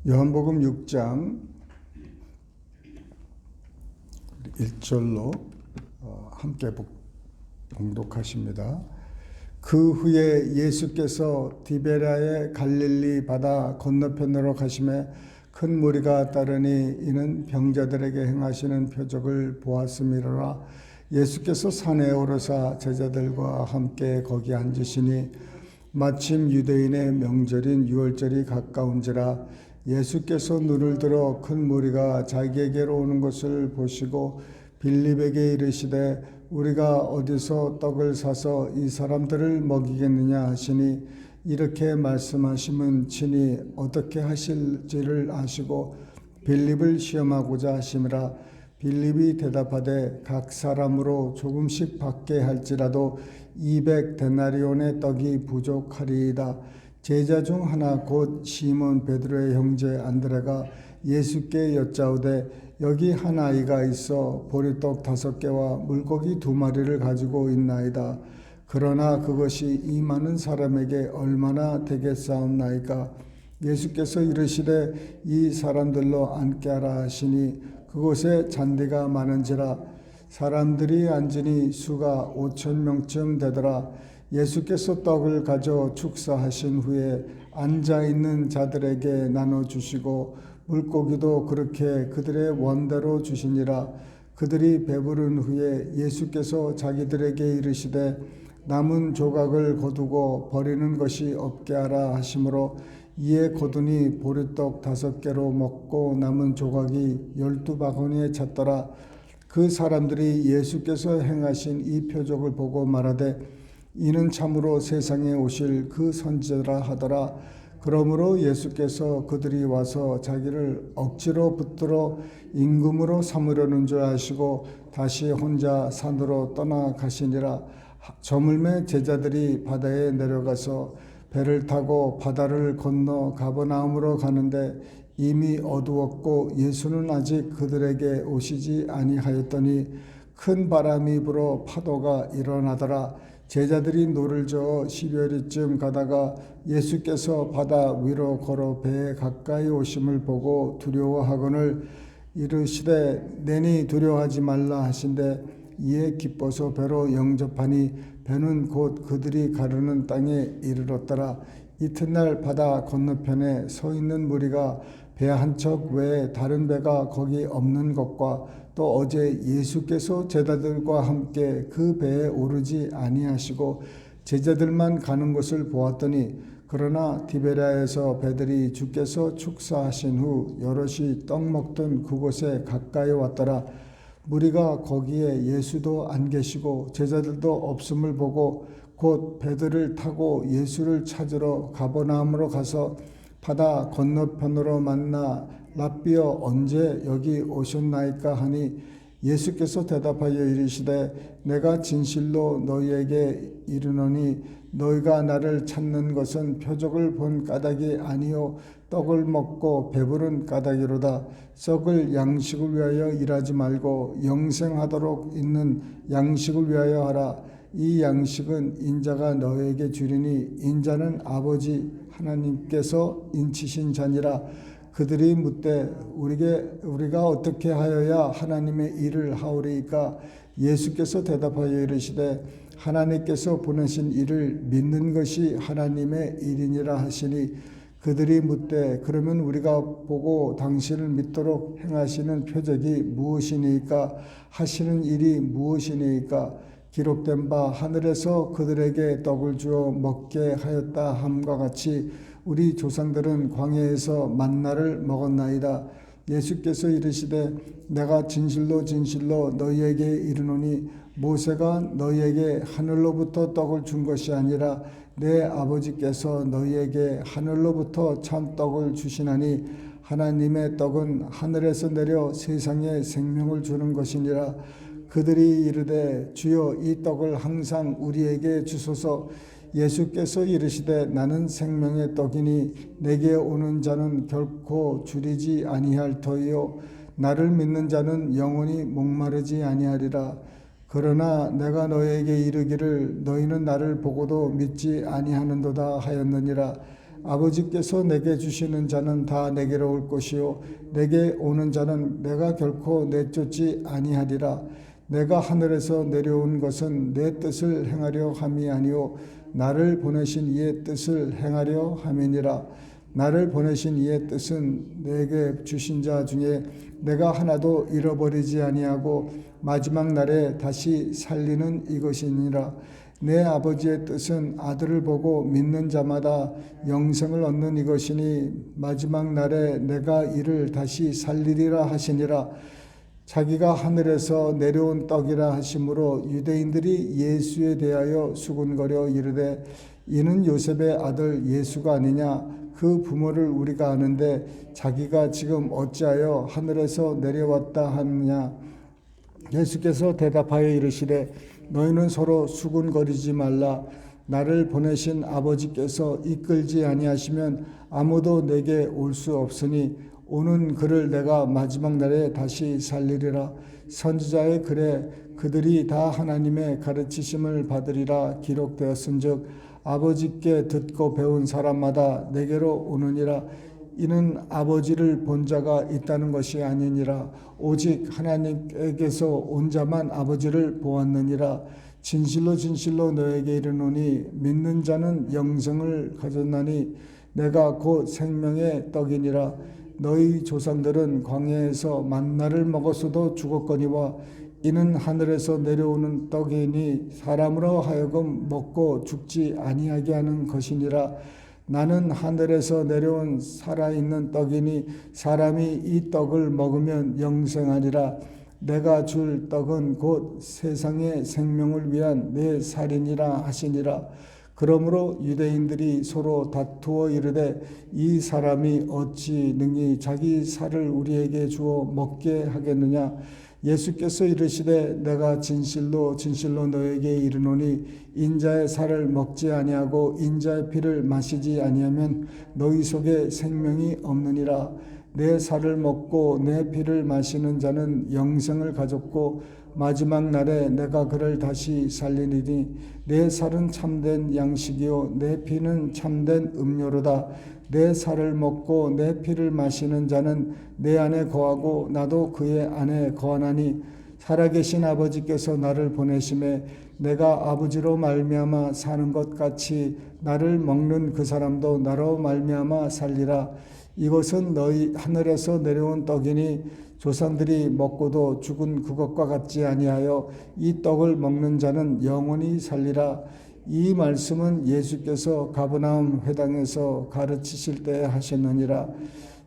요한복음 6장 1절로 함께 봉독하십니다. 그 후에 예수께서 디베랴의 갈릴리 바다 건너편으로 가심에 큰 무리가 따르니 이는 병자들에게 행하시는 표적을 보았음이로라. 예수께서 산에 오르사 제자들과 함께 거기 앉으시니 마침 유대인의 명절인 유월절이 가까운지라. 예수께서 눈을 들어 큰 무리가 자기에게로 오는 것을 보시고 빌립에게 이르시되 우리가 어디서 떡을 사서 이 사람들을 먹이겠느냐 하시니 이렇게 말씀하심은 친히 어떻게 하실지를 아시고 빌립을 시험하고자 하심이라. 빌립이 대답하되 각 사람으로 조금씩 받게 할지라도 200데나리온의 떡이 부족하리이다. 제자 중 하나 곧 시몬 베드로의 형제 안드레가 예수께 여짜오되 여기 한 아이가 있어 보리떡 5개와 물고기 2마리를 가지고 있나이다. 그러나 그것이 이 많은 사람에게 얼마나 되겠사옵나이까. 예수께서 이르시되 이 사람들로 앉게 하라 하시니 그곳에 잔디가 많은지라. 사람들이 앉으니 수가 5,000명쯤 되더라. 예수께서 떡을 가져 축사하신 후에 앉아있는 자들에게 나눠주시고 물고기도 그렇게 그들의 원대로 주시니라. 그들이 배부른 후에 예수께서 자기들에게 이르시되 남은 조각을 거두고 버리는 것이 없게 하라 하시므로 이에 거두니 보리떡 5개로 먹고 남은 조각이 12바구니에 찼더라. 그 사람들이 예수께서 행하신 이 표적을 보고 말하되 이는 참으로 세상에 오실 그 선지자라 하더라. 그러므로 예수께서 그들이 와서 자기를 억지로 붙들어 임금으로 삼으려는 줄 아시고 다시 혼자 산으로 떠나가시니라. 저물매 제자들이 바다에 내려가서 배를 타고 바다를 건너 가버나움으로 가는데 이미 어두웠고 예수는 아직 그들에게 오시지 아니하였더니 큰 바람이 불어 파도가 일어나더라. 제자들이 노를 저어 12월이쯤 가다가 예수께서 바다 위로 걸어 배에 가까이 오심을 보고 두려워하거늘 이르시되 내니 두려워하지 말라 하신대 이에 기뻐서 배로 영접하니 배는 곧 그들이 가르는 땅에 이르렀더라. 이튿날 바다 건너편에 서 있는 무리가 배 한 척 외에 다른 배가 거기 없는 것과 또 어제 예수께서 제자들과 함께 그 배에 오르지 아니하시고 제자들만 가는 것을 보았더니 그러나 디베랴에서 배들이 주께서 축사하신 후 여럿이 떡 먹던 그곳에 가까이 왔더라. 무리가 거기에 예수도 안 계시고 제자들도 없음을 보고 곧 배들을 타고 예수를 찾으러 가버나움으로 가서 바다 건너편으로 만나 랍비여 언제 여기 오셨나이까 하니 예수께서 대답하여 이르시되 내가 진실로 너희에게 이르노니 너희가 나를 찾는 것은 표적을 본 까닭이 아니요 떡을 먹고 배부른 까닭이로다. 썩을 양식을 위하여 일하지 말고 영생하도록 있는 양식을 위하여 하라. 이 양식은 인자가 너에게 주리니 인자는 아버지 하나님께서 인치신 자니라. 그들이 묻되 우리가 어떻게 하여야 하나님의 일을 하오리이까. 예수께서 대답하여 이르시되 하나님께서 보내신 일을 믿는 것이 하나님의 일이니라 하시니 그들이 묻되 그러면 우리가 보고 당신을 믿도록 행하시는 표적이 무엇이니까 하시는 일이 무엇이니까. 기록된 바 하늘에서 그들에게 떡을 주어 먹게 하였다 함과 같이 우리 조상들은 광야에서 만나를 먹었나이다. 예수께서 이르시되 내가 진실로 진실로 너희에게 이르노니 모세가 너희에게 하늘로부터 떡을 준 것이 아니라 내 아버지께서 너희에게 하늘로부터 참 떡을 주시나니 하나님의 떡은 하늘에서 내려 세상에 생명을 주는 것이니라. 그들이 이르되 주여 이 떡을 항상 우리에게 주소서. 예수께서 이르시되 나는 생명의 떡이니 내게 오는 자는 결코 줄이지 아니할 터이요 나를 믿는 자는 영원히 목마르지 아니하리라. 그러나 내가 너에게 이르기를 너희는 나를 보고도 믿지 아니하는도다 하였느니라. 아버지께서 내게 주시는 자는 다 내게로 올 것이요 내게 오는 자는 내가 결코 내쫓지 아니하리라. 내가 하늘에서 내려온 것은 내 뜻을 행하려 함이 아니요 나를 보내신 이의 뜻을 행하려 함이니라. 나를 보내신 이의 뜻은 내게 주신 자 중에 내가 하나도 잃어버리지 아니하고 마지막 날에 다시 살리는 이것이니라. 내 아버지의 뜻은 아들을 보고 믿는 자마다 영생을 얻는 이것이니 마지막 날에 내가 이를 다시 살리리라 하시니라. 자기가 하늘에서 내려온 떡이라 하심으로 유대인들이 예수에 대하여 수군거려 이르되 이는 요셉의 아들 예수가 아니냐. 그 부모를 우리가 아는데 자기가 지금 어찌하여 하늘에서 내려왔다 하느냐. 예수께서 대답하여 이르시되 너희는 서로 수군거리지 말라. 나를 보내신 아버지께서 이끌지 아니하시면 아무도 내게 올 수 없으니 오는 그를 내가 마지막 날에 다시 살리리라. 선지자의 글에 그들이 다 하나님의 가르치심을 받으리라 기록되었은즉 아버지께 듣고 배운 사람마다 내게로 오느니라. 이는 아버지를 본 자가 있다는 것이 아니니라. 오직 하나님께서 온 자만 아버지를 보았느니라. 진실로 진실로 너에게 이르노니 믿는 자는 영생을 가졌나니 내가 곧 생명의 떡이니라. 너희 조상들은 광야에서 만나를 먹었어도 죽었거니와 이는 하늘에서 내려오는 떡이니 사람으로 하여금 먹고 죽지 아니하게 하는 것이니라. 나는 하늘에서 내려온 살아있는 떡이니 사람이 이 떡을 먹으면 영생하리라. 내가 줄 떡은 곧 세상의 생명을 위한 내 살이니라 하시니라. 그러므로 유대인들이 서로 다투어 이르되 이 사람이 어찌 능히 자기 살을 우리에게 주어 먹게 하겠느냐. 예수께서 이르시되 내가 진실로 진실로 너에게 이르노니 인자의 살을 먹지 아니하고 인자의 피를 마시지 아니하면 너희 속에 생명이 없느니라. 내 살을 먹고 내 피를 마시는 자는 영생을 가졌고 마지막 날에 내가 그를 다시 살리리니 내 살은 참된 양식이요 내 피는 참된 음료로다. 내 살을 먹고 내 피를 마시는 자는 내 안에 거하고 나도 그의 안에 거하나니 살아계신 아버지께서 나를 보내심에 내가 아버지로 말미암아 사는 것 같이 나를 먹는 그 사람도 나로 말미암아 살리라. 이것은 너희 하늘에서 내려온 떡이니 조상들이 먹고도 죽은 그것과 같지 아니하여 이 떡을 먹는 자는 영원히 살리라. 이 말씀은 예수께서 가버나움 회당에서 가르치실 때 하셨느니라.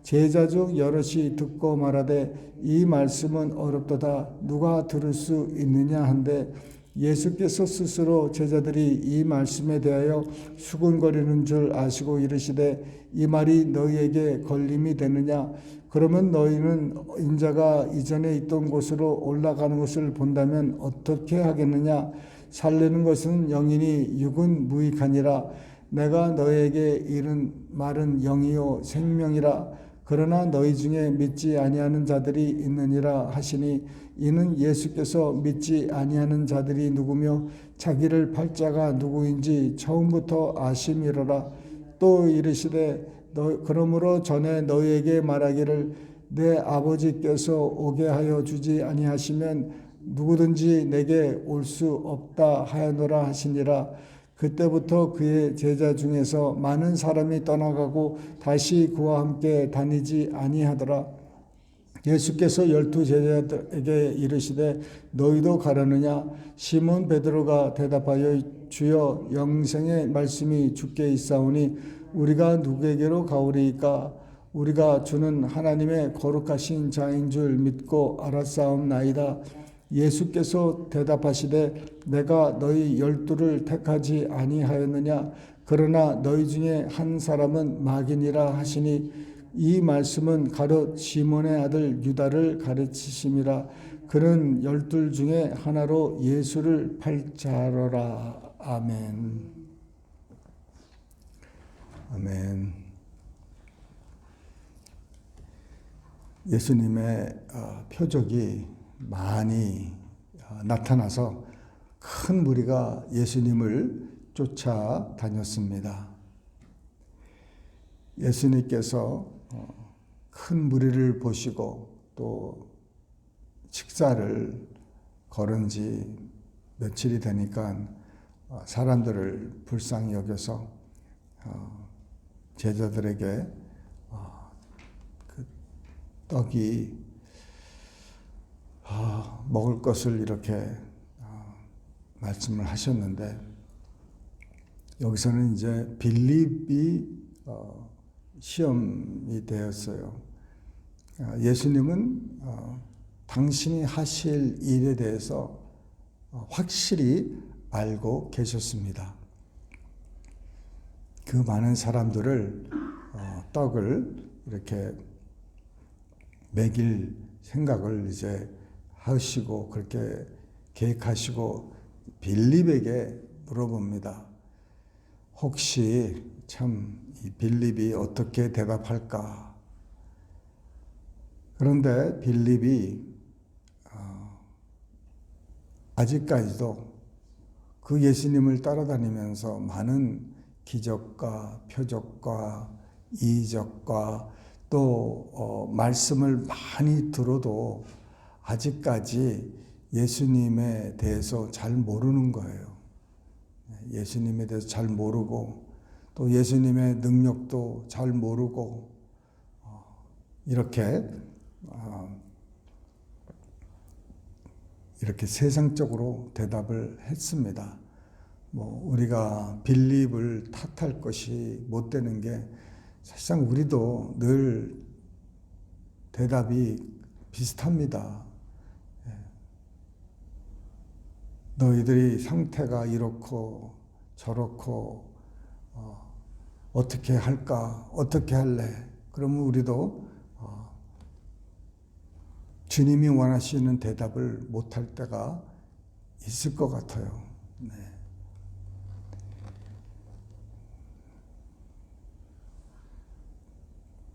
제자 중 여럿이 듣고 말하되 이 말씀은 어렵도다 누가 들을 수 있느냐 한데 예수께서 스스로 제자들이 이 말씀에 대하여 수군거리는 줄 아시고 이르시되 이 말이 너희에게 걸림이 되느냐. 그러면 너희는 인자가 이전에 있던 곳으로 올라가는 것을 본다면 어떻게 하겠느냐. 살리는 것은 영이니 육은 무익하니라. 내가 너희에게 이른 말은 영이요 생명이라. 그러나 너희 중에 믿지 아니하는 자들이 있느니라 하시니 이는 예수께서 믿지 아니하는 자들이 누구며 자기를 팔 자가 누구인지 처음부터 아심이로라. 또 이르시되 그러므로 전에 너희에게 말하기를 내 아버지께서 오게 하여 주지 아니하시면 누구든지 내게 올 수 없다 하였노라 하시니라. 그때부터 그의 제자 중에서 많은 사람이 떠나가고 다시 그와 함께 다니지 아니하더라. 예수께서 12 제자들에게 이르시되 너희도 가려느냐. 시몬 베드로가 대답하여 주여 영생의 말씀이 주께 있사오니 우리가 누구에게로 가오리이까. 우리가 주는 하나님의 거룩하신 자인 줄 믿고 알았사옵나이다. 예수께서 대답하시되 내가 너희 12를 택하지 아니하였느냐. 그러나 너희 중에 한 사람은 마귀니라 하시니 이 말씀은 가롯 시몬의 아들 유다를 가르치심이라. 그는 12 중에 하나로 예수를 팔 자로라. 아멘. 아멘. 예수님의 표적이 많이 나타나서 큰 무리가 예수님을 쫓아다녔습니다. 예수님께서 큰 무리를 보시고 또 식사를 거른 지 며칠이 되니까 사람들을 불쌍히 여겨서 제자들에게 그 떡이 먹을 것을 이렇게 말씀을 하셨는데, 여기서는 이제 빌립이 시험이 되었어요. 예수님은 당신이 하실 일에 대해서 확실히 알고 계셨습니다. 그 많은 사람들을 떡을 이렇게 먹일 생각을 이제 하시고 그렇게 계획하시고 빌립에게 물어봅니다. 혹시 참 이 빌립이 어떻게 대답할까? 그런데 빌립이 아직까지도 그 예수님을 따라다니면서 많은 기적과 표적과 이적과 또 말씀을 많이 들어도 아직까지 예수님에 대해서 잘 모르는 거예요. 예수님에 대해서 잘 모르고 또 예수님의 능력도 잘 모르고 이렇게 세상적으로 대답을 했습니다. 우리가 빌립을 탓할 것이 못 되는 게 사실상 우리도 늘 대답이 비슷합니다. 너희들이 상태가 이렇고 저렇고 어떻게 할까? 어떻게 할래? 그러면 우리도 주님이 원하시는 대답을 못할 때가 있을 것 같아요.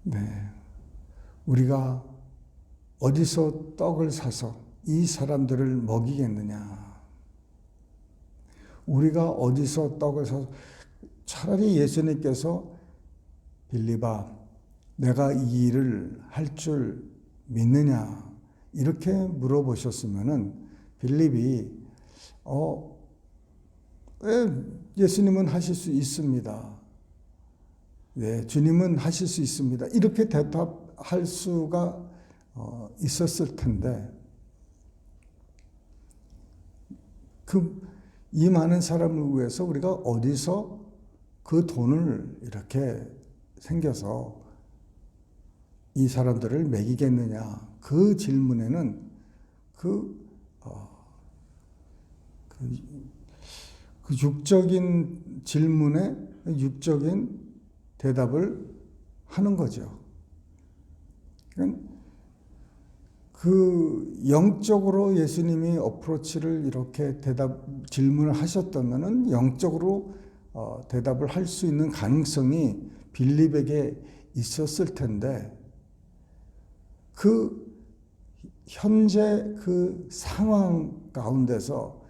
네. 우리가 어디서 떡을 사서 이 사람들을 먹이겠느냐? 우리가 어디서 떡을 사서 차라리 예수님께서 빌립아, 내가 이 일을 할 줄 믿느냐? 이렇게 물어보셨으면은 빌립이 예수님은 하실 수 있습니다. 네, 주님은 하실 수 있습니다. 이렇게 대답할 수가 있었을 텐데, 이 많은 사람을 위해서 우리가 어디서 그 돈을 이렇게 생겨서 이 사람들을 먹이겠느냐? 그 질문에는 그 육적인 질문에 육적인 대답을 하는 거죠. 그러니까 그 영적으로 예수님이 어프로치를 이렇게 질문을 하셨다면은 영적으로 대답을 할 수 있는 가능성이 빌립에게 있었을 텐데, 그 현재 그 상황 가운데서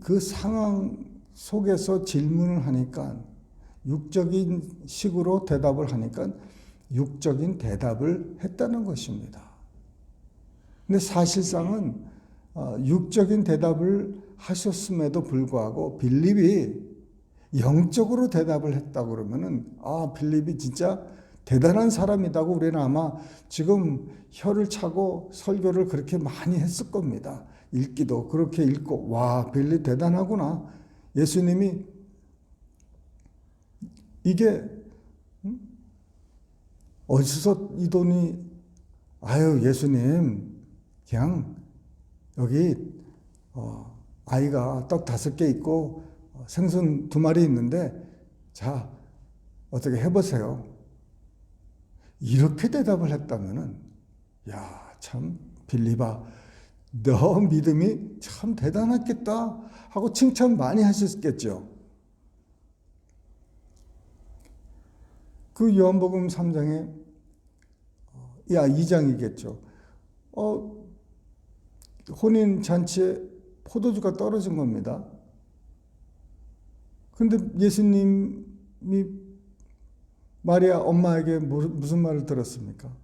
그 상황 속에서 질문을 하니까 육적인 식으로 대답을 하니까 육적인 대답을 했다는 것입니다. 근데 사실상은 육적인 대답을 하셨음에도 불구하고 빌립이 영적으로 대답을 했다고 그러면은 빌립이 진짜 대단한 사람이다고 우리는 아마 지금 혀를 차고 설교를 그렇게 많이 했을 겁니다. 읽기도 그렇게 읽고 빌립 대단하구나. 예수님이 이게 어디서 이 돈이 예수님 그냥 여기 아이가 떡 5개 있고 생선 2마리 있는데 자 어떻게 해보세요. 이렇게 대답을 했다면은 참 빌립아 너 믿음이 참 대단했겠다 하고 칭찬 많이 하셨겠죠. 그 요한복음 3장에 2장이겠죠. 혼인잔치에 포도주가 떨어진 겁니다. 근데 예수님이 마리아 엄마에게 무슨 말을 들었습니까?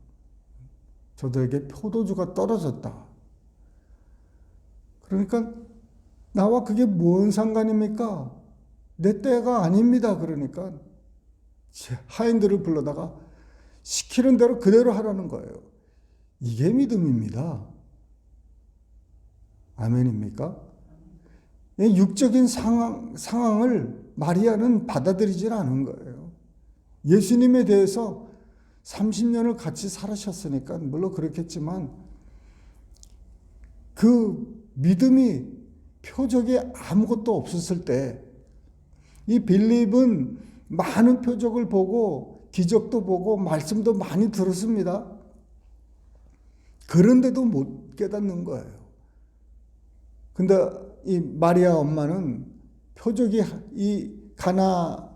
저들에게 포도주가 떨어졌다. 그러니까 나와 그게 뭔 상관입니까? 내 때가 아닙니다. 그러니까 하인들을 불러다가 시키는 대로 그대로 하라는 거예요. 이게 믿음입니다. 아멘입니까? 육적인 상황을 마리아는 받아들이질 않은 거예요. 예수님에 대해서 30년을 같이 살아셨으니까 물론 그렇겠지만 그 믿음이 표적이 아무것도 없었을 때 이 빌립은 많은 표적을 보고 기적도 보고 말씀도 많이 들었습니다. 그런데도 못 깨닫는 거예요. 근데 이 마리아 엄마는 표적이 이 가나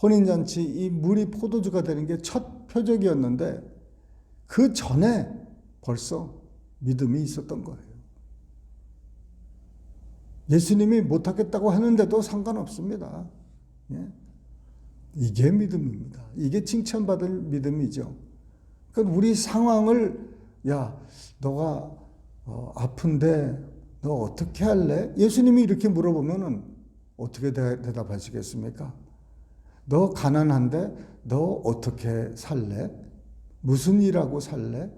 혼인잔치 이 물이 포도주가 되는 게 첫 표적이었는데 그 전에 벌써 믿음이 있었던 거예요. 예수님이 못하겠다고 하는데도 상관없습니다. 예? 이게 믿음입니다. 이게 칭찬받을 믿음이죠. 그러니까 우리 상황을 야 너가 아픈데 너 어떻게 할래? 예수님이 이렇게 물어보면은 어떻게 대답하시겠습니까? 너 가난한데 너 어떻게 살래? 무슨 일하고 살래?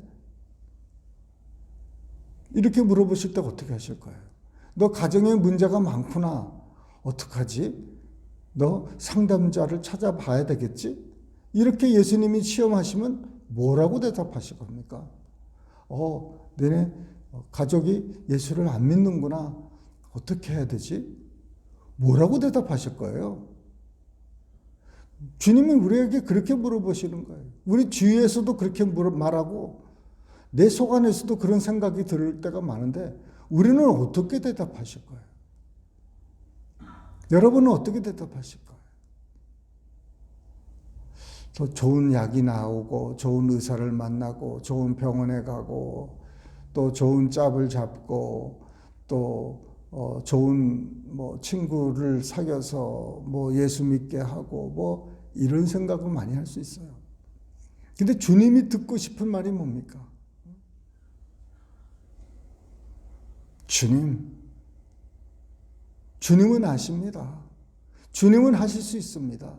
이렇게 물어보실 때 어떻게 하실 거예요? 너 가정에 문제가 많구나. 어떡하지? 너 상담자를 찾아봐야 되겠지? 이렇게 예수님이 시험하시면 뭐라고 대답하실 겁니까? 너네 가족이 예수를 안 믿는구나. 어떻게 해야 되지? 뭐라고 대답하실 거예요? 주님은 우리에게 그렇게 물어보시는 거예요. 우리 주위에서도 그렇게 말하고 내 속 안에서도 그런 생각이 들 때가 많은데 우리는 어떻게 대답하실 거예요? 여러분은 어떻게 대답하실 거예요? 더 좋은 약이 나오고 좋은 의사를 만나고 좋은 병원에 가고 또 좋은 짭을 잡고 또 좋은 친구를 사귀어서 예수 믿게 하고 이런 생각을 많이 할 수 있어요. 근데 주님이 듣고 싶은 말이 뭡니까? 주님은 아십니다. 주님은 하실 수 있습니다.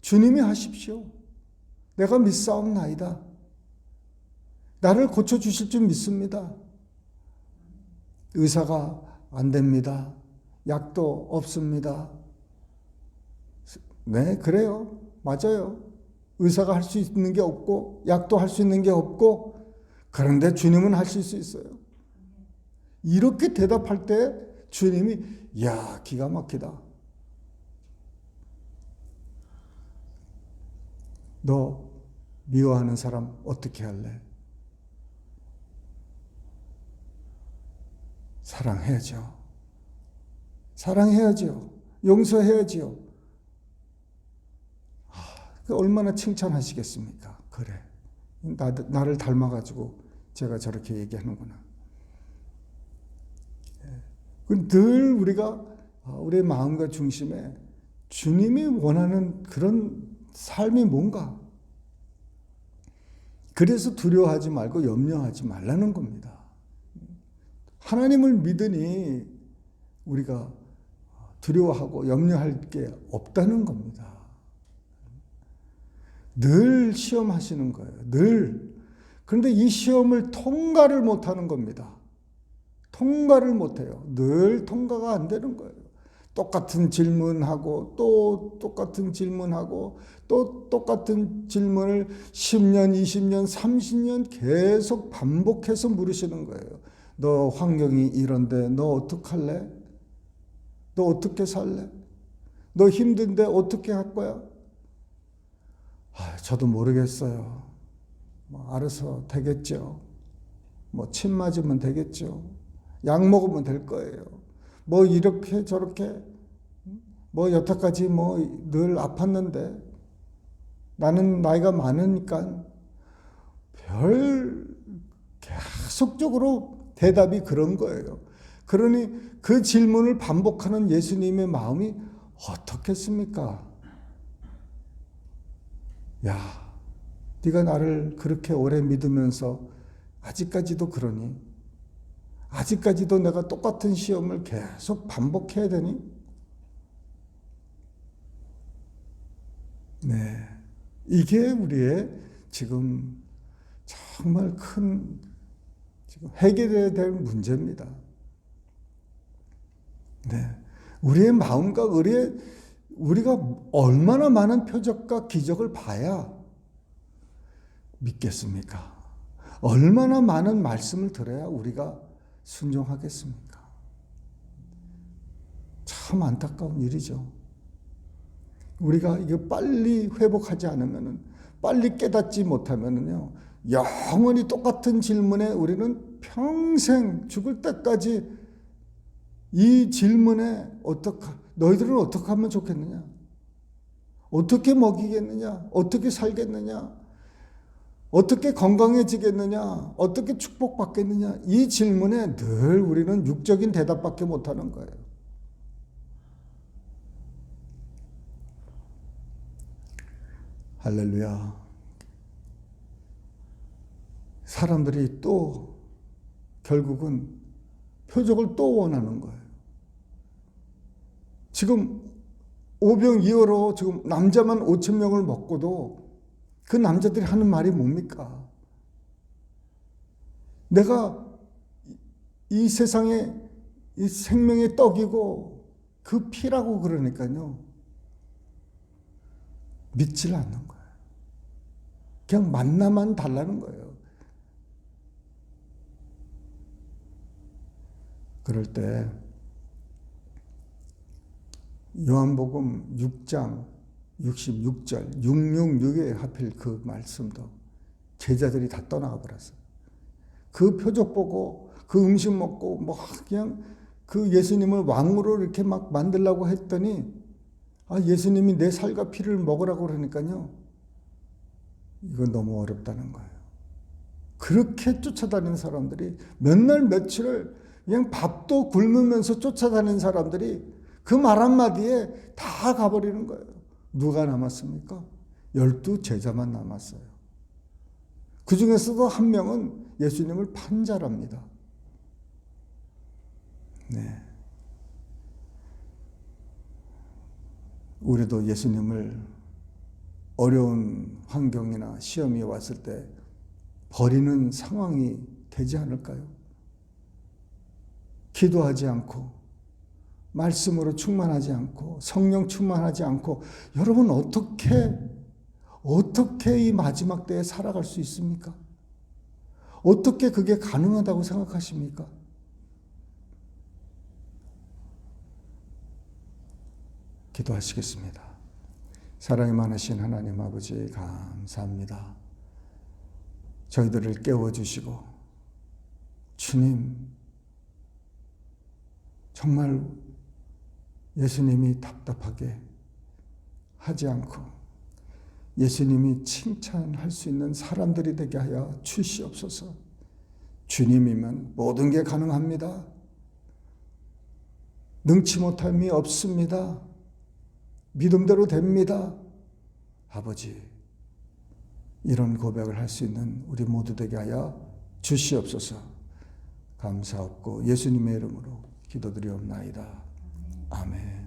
주님이 하십시오. 내가 믿사옵나이다. 나를 고쳐주실 줄 믿습니다. 의사가 안 됩니다. 약도 없습니다. 네, 그래요. 맞아요. 의사가 할 수 있는 게 없고 약도 할 수 있는 게 없고 그런데 주님은 하실 수 있어요. 이렇게 대답할 때 주님이 야 기가 막히다. 너 미워하는 사람 어떻게 할래? 사랑해야죠. 사랑해야죠. 용서해야죠. 얼마나 칭찬하시겠습니까? 그래. 나를 닮아가지고 제가 저렇게 얘기하는구나. 늘 우리가 우리의 마음과 중심에 주님이 원하는 그런 삶이 뭔가. 그래서 두려워하지 말고 염려하지 말라는 겁니다. 하나님을 믿으니 우리가 두려워하고 염려할 게 없다는 겁니다. 늘 시험하시는 거예요. 늘. 그런데 이 시험을 통과를 못하는 겁니다. 통과를 못해요. 늘 통과가 안 되는 거예요. 똑같은 질문하고 또 똑같은 질문하고 또 똑같은 질문을 10년, 20년, 30년 계속 반복해서 물으시는 거예요. 너 환경이 이런데 너 어떡할래? 너 어떻게 살래? 너 힘든데 어떻게 할 거야? 저도 모르겠어요. 알아서 되겠죠. 침 맞으면 되겠죠. 약 먹으면 될 거예요. 이렇게 저렇게 여태까지 늘 아팠는데 나는 나이가 많으니까 계속적으로 대답이 그런 거예요. 그러니 그 질문을 반복하는 예수님의 마음이 어떻겠습니까? 야, 네가 나를 그렇게 오래 믿으면서 아직까지도 그러니? 아직까지도 내가 똑같은 시험을 계속 반복해야 되니? 네, 이게 우리의 지금 정말 큰 지금 해결해야 될 문제입니다. 네, 우리의 마음과 우리가 얼마나 많은 표적과 기적을 봐야 믿겠습니까? 얼마나 많은 말씀을 들어야 우리가 순종하겠습니까? 참 안타까운 일이죠. 우리가 이거 빨리 회복하지 않으면은, 빨리 깨닫지 못하면은요, 영원히 똑같은 질문에 우리는 평생 죽을 때까지 이 질문에 너희들은 어떻게 하면 좋겠느냐? 어떻게 먹이겠느냐? 어떻게 살겠느냐? 어떻게 건강해지겠느냐? 어떻게 축복받겠느냐? 이 질문에 늘 우리는 육적인 대답밖에 못하는 거예요. 할렐루야. 사람들이 또 결국은 표적을 또 원하는 거예요. 지금 오병이어로 지금 남자만 5,000명을 먹고도 그 남자들이 하는 말이 뭡니까? 내가 이 세상에 이 생명의 떡이고 그 피라고 그러니까요. 믿질 않는 거예요. 그냥 만나만 달라는 거예요. 그럴 때 요한복음 6장 66절 666에 하필 그 말씀도 제자들이 다 떠나가 버렸어요. 그 표적 보고 그 음식 먹고 뭐 그냥 그 예수님을 왕으로 이렇게 막 만들려고 했더니 예수님이 내 살과 피를 먹으라고 그러니까요. 이건 너무 어렵다는 거예요. 그렇게 쫓아다니는 사람들이 몇 날 며칠을 그냥 밥도 굶으면서 쫓아다니는 사람들이 그 말 한마디에 다 가버리는 거예요. 누가 남았습니까? 12 제자만 남았어요. 그 중에서도 한 명은 예수님을 판자랍니다. 네. 우리도 예수님을 어려운 환경이나 시험이 왔을 때 버리는 상황이 되지 않을까요? 기도하지 않고 말씀으로 충만하지 않고 성령 충만하지 않고 여러분 어떻게 이 마지막 때에 살아갈 수 있습니까? 어떻게 그게 가능하다고 생각하십니까? 기도하시겠습니다. 사랑이 많으신 하나님 아버지 감사합니다. 저희들을 깨워주시고 주님 정말 예수님이 답답하게 하지 않고 예수님이 칭찬할 수 있는 사람들이 되게 하여 주시옵소서. 주님이면 모든 게 가능합니다. 능치 못함이 없습니다. 믿음대로 됩니다. 아버지, 이런 고백을 할 수 있는 우리 모두 되게 하여 주시옵소서. 감사없고 예수님의 이름으로 기도드리옵나이다. 아멘.